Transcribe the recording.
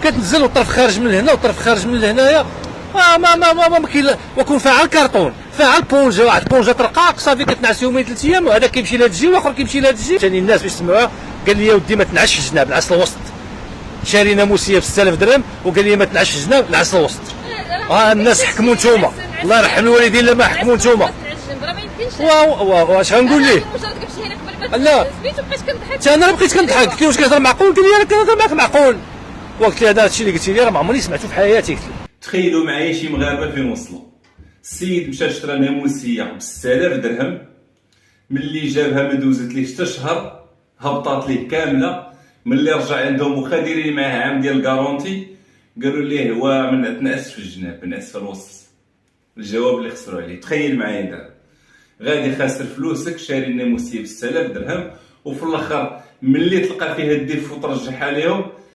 كتنزل والطرف خارج من هنا والطرف خارج من هنايا. ما كاين. وكون فاعل كارطون، فاعل بونجا، واحد بونجا ترقاق صافي كتنعس يومين 3 ايام، وهذا كيمشي لهاد الجي والاخر كيمشي لهاد الجي. ثاني الناس باش يسمعوها قال لي يا ودي ما تنعسش في الجناب، نعس الوسط. شاري ناموسيه ب 6000 درهم وقال لي ما تنعسش في الجناب، نعس الوسط. الناس حكموا نتوما، الله يرحم الوالدين لما حكموا نتوما. واش غنقول ليه؟ لا انا بقيت كنضحك، قلت له واش كتهضر معقول؟ قال لي انا كنهضر معاك معقول. وقلت له هذا الشيء اللي قلتي لي راه ما عمرني سمعته في حياتي. قلت له تخيلوا معايا شي مغاربه فين وصلوا. السيد مشى شرا ناموسيه ب 6000 درهم، ملي جابها ما دوزت ليه حتى شهر هبطات ليه كامله. ملي رجع عندهم وخا دايرين معاه عام ديال الكارونتي، قالوا ليه هو من تنعس في الجناب، نعس في الوسط. الجواب اللي خسروا عليه. تخيل معايا دابا غادي خاسر فلوسك شاري الناموسيه ب 6000 درهم، وفي الاخر ملي تلقى فيها الديفو ترجعها لهم